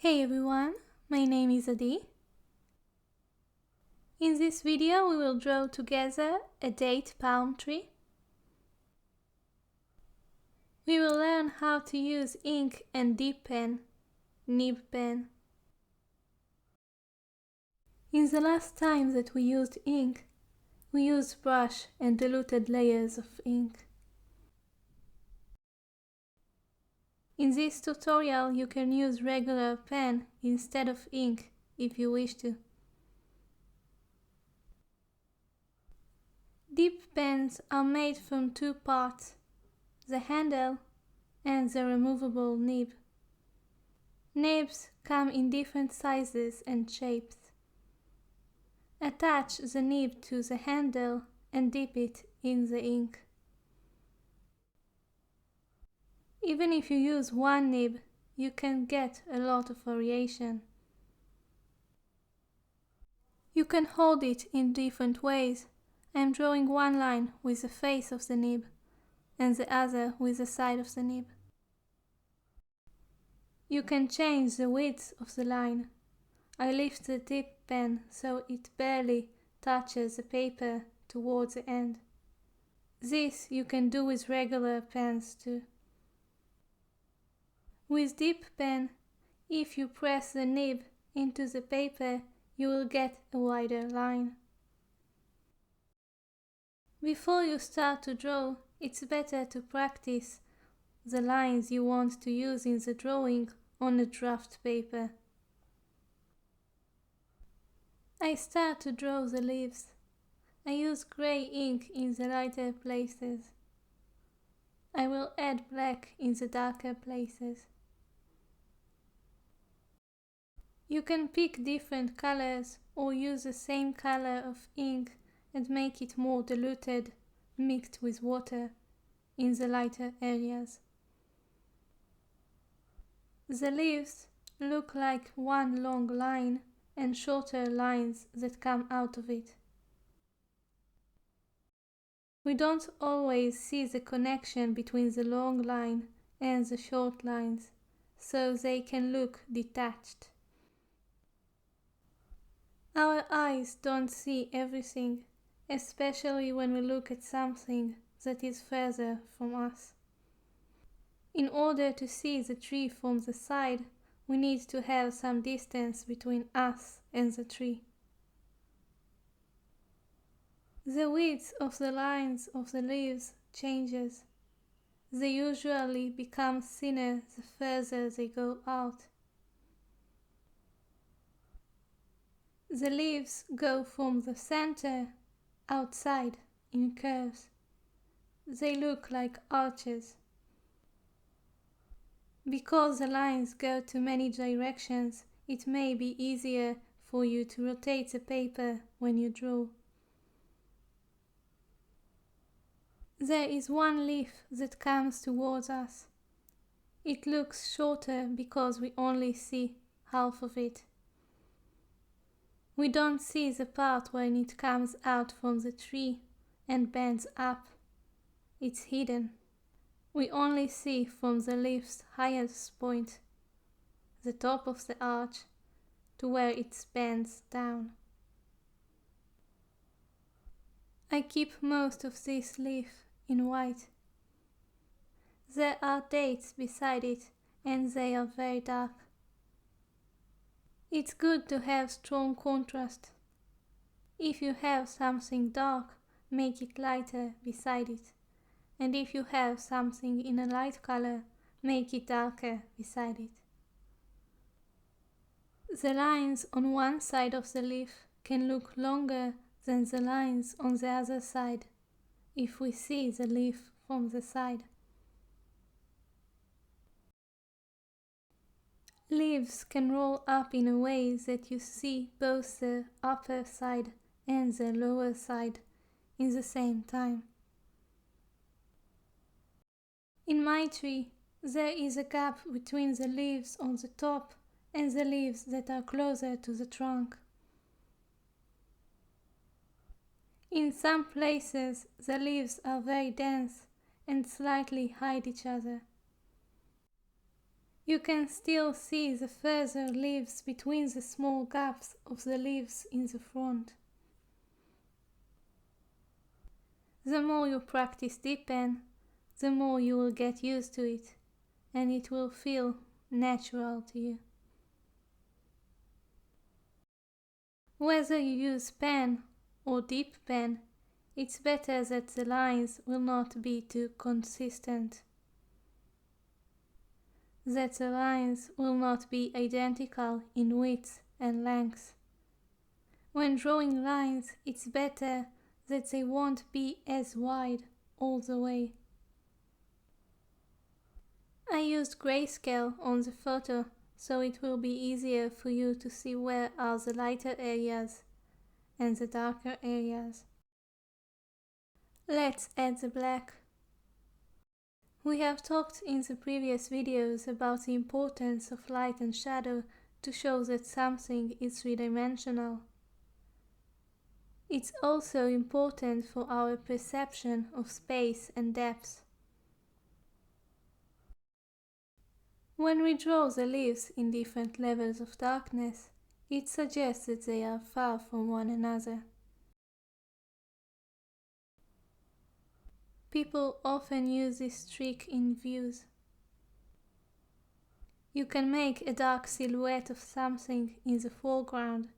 Hey everyone, my name is Adi. In this video we will draw together a date palm tree. We will learn how to use ink and dip pen, nib pen. In the last time that we used ink, we used brush and diluted layers of ink. In this tutorial you can use regular pen instead of ink if you wish to. Dip pens are made from two parts, the handle and the removable nib. Nibs come in different sizes and shapes. Attach the nib to the handle and dip it in the ink. Even if you use one nib, you can get a lot of variation. You can hold it in different ways. I am drawing one line with the face of the nib and the other with the side of the nib. You can change the width of the line. I lift the dip pen so it barely touches the paper towards the end. This you can do with regular pens too. With dip pen, if you press the nib into the paper, you will get a wider line. Before you start to draw, it's better to practice the lines you want to use in the drawing on a draft paper. I start to draw the leaves. I use grey ink in the lighter places. I will add black in the darker places. You can pick different colors or use the same color of ink and make it more diluted, mixed with water in the lighter areas. The leaves look like one long line and shorter lines that come out of it. We don't always see the connection between the long line and the short lines, so they can look detached. Our eyes don't see everything, especially when we look at something that is further from us. In order to see the tree from the side, we need to have some distance between us and the tree. The width of the lines of the leaves changes. They usually become thinner the further they go out. The leaves go from the center outside in curves. They look like arches. Because the lines go to many directions, it may be easier for you to rotate the paper when you draw. There is one leaf that comes towards us. It looks shorter because we only see half of it. We don't see the part when it comes out from the tree and bends up. It's hidden. We only see from the leaf's highest point, the top of the arch, to where it bends down. I keep most of this leaf in white. There are dates beside it and they are very dark. It's good to have strong contrast. If you have something dark, make it lighter beside it. And if you have something in a light color, make it darker beside it. The lines on one side of the leaf can look longer than the lines on the other side, if we see the leaf from the side. Leaves can roll up in a way that you see both the upper side and the lower side in the same time. In my tree, there is a gap between the leaves on the top and the leaves that are closer to the trunk. In some places, the leaves are very dense and slightly hide each other. You can still see the further leaves between the small gaps of the leaves in the front. The more you practice dip pen, the more you will get used to it, and it will feel natural to you. Whether you use pen or dip pen, it's better that the lines will not be too consistent, that the lines will not be identical in width and length. When drawing lines, it's better that they won't be as wide all the way. I used grayscale on the photo, so it will be easier for you to see where are the lighter areas and the darker areas. Let's add the black. We have talked in the previous videos about the importance of light and shadow to show that something is three-dimensional. It's also important for our perception of space and depth. When we draw the leaves in different levels of darkness, it suggests that they are far from one another. People often use this trick in views. You can make a dark silhouette of something in the foreground,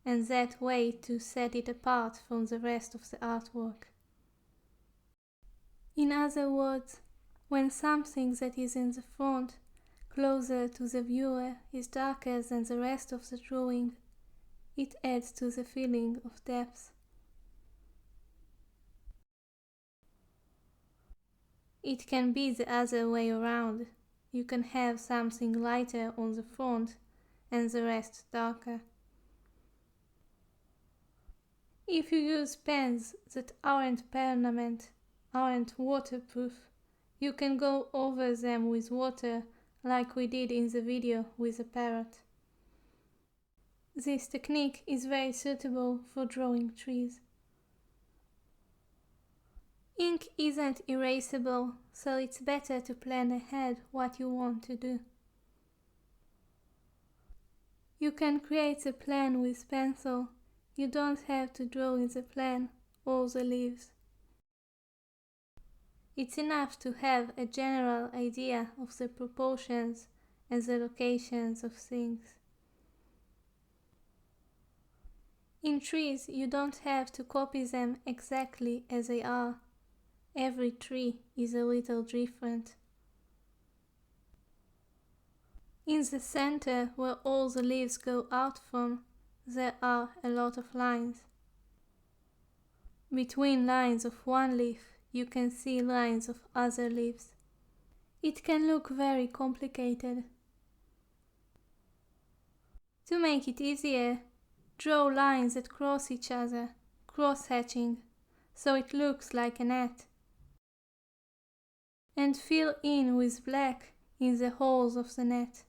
and that way to set it apart from the rest of the artwork. In other words, when something that is in the front, closer to the viewer, is darker than the rest of the drawing, it adds to the feeling of depth. It can be the other way around. You can have something lighter on the front and the rest darker. If you use pens that aren't permanent, aren't waterproof, you can go over them with water like we did in the video with the parrot. This technique is very suitable for drawing trees. Ink isn't erasable, so it's better to plan ahead what you want to do. You can create a plan with pencil. You don't have to draw in the plan all the leaves. It's enough to have a general idea of the proportions and the locations of things. In trees, you don't have to copy them exactly as they are. Every tree is a little different. In the center, where all the leaves go out from, there are a lot of lines. Between lines of one leaf, you can see lines of other leaves. It can look very complicated. To make it easier, draw lines that cross each other, cross-hatching, so it looks like a net. And fill in with black in the holes of the net.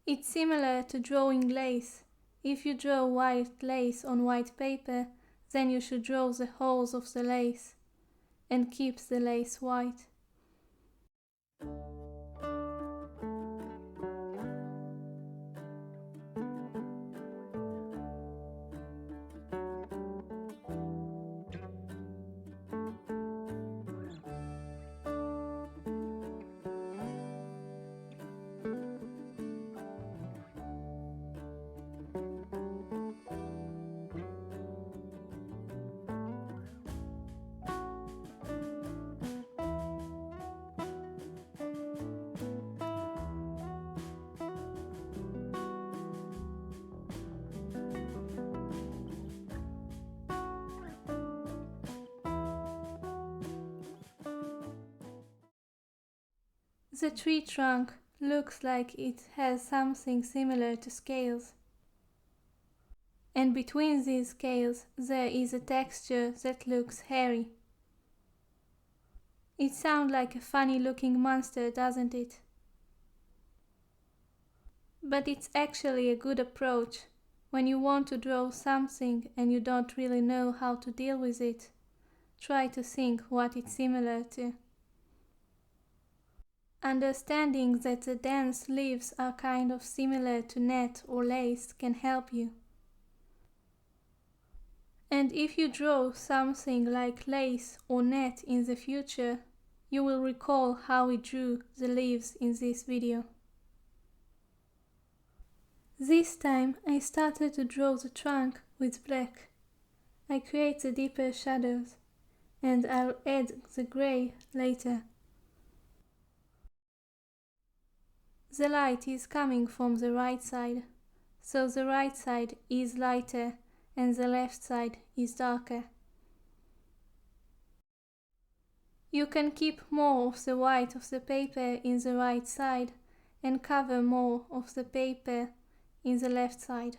It's similar to drawing lace. If you draw white lace on white paper, then you should draw the holes of the lace and keep the lace white. The tree trunk looks like it has something similar to scales. And between these scales there is a texture that looks hairy. It sounds like a funny looking monster, doesn't it? But it's actually a good approach when you want to draw something and you don't really know how to deal with it. Try to think what it's similar to. Understanding that the dense leaves are kind of similar to net or lace can help you. And if you draw something like lace or net in the future, you will recall how we drew the leaves in this video. This time I started to draw the trunk with black. I create the deeper shadows, and I'll add the grey later. The light is coming from the right side, so the right side is lighter and the left side is darker. You can keep more of the white of the paper in the right side and cover more of the paper in the left side.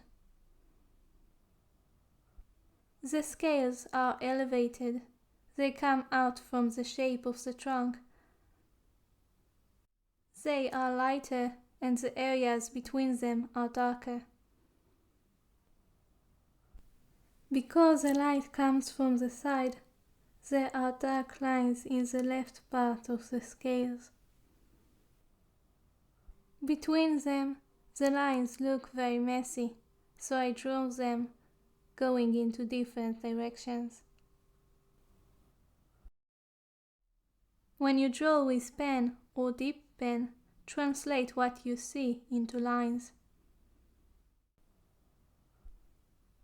The scales are elevated. They come out from the shape of the trunk. They are lighter and the areas between them are darker. Because the light comes from the side, there are dark lines in the left part of the scales. Between them, the lines look very messy, so I draw them going into different directions. When you draw with pen or dip pen, translate what you see into lines.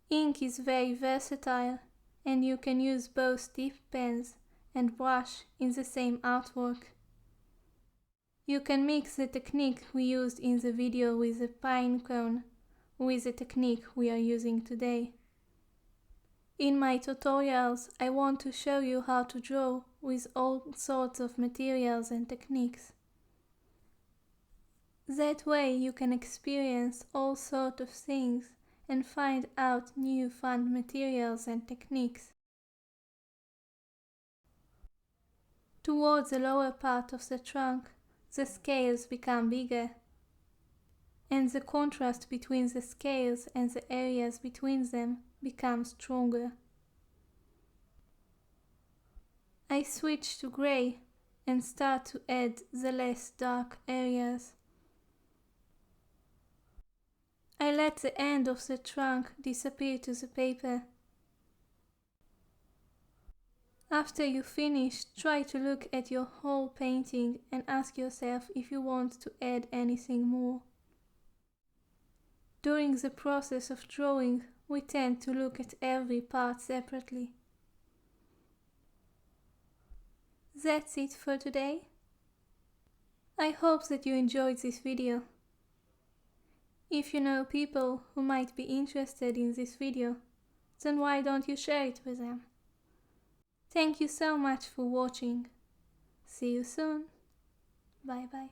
Ink is very versatile, and you can use both dip pens and brush in the same artwork. You can mix the technique we used in the video with the pine cone with the technique we are using today. In my tutorials, I want to show you how to draw with all sorts of materials and techniques. That way you can experience all sorts of things and find out new fun materials and techniques. Towards the lower part of the trunk, the scales become bigger, and the contrast between the scales and the areas between them becomes stronger. I switch to grey and start to add the less dark areas. I let the end of the trunk disappear to the paper. After you finish, try to look at your whole painting and ask yourself if you want to add anything more. During the process of drawing, we tend to look at every part separately. That's it for today. I hope that you enjoyed this video. If you know people who might be interested in this video, then why don't you share it with them? Thank you so much for watching. See you soon. Bye bye.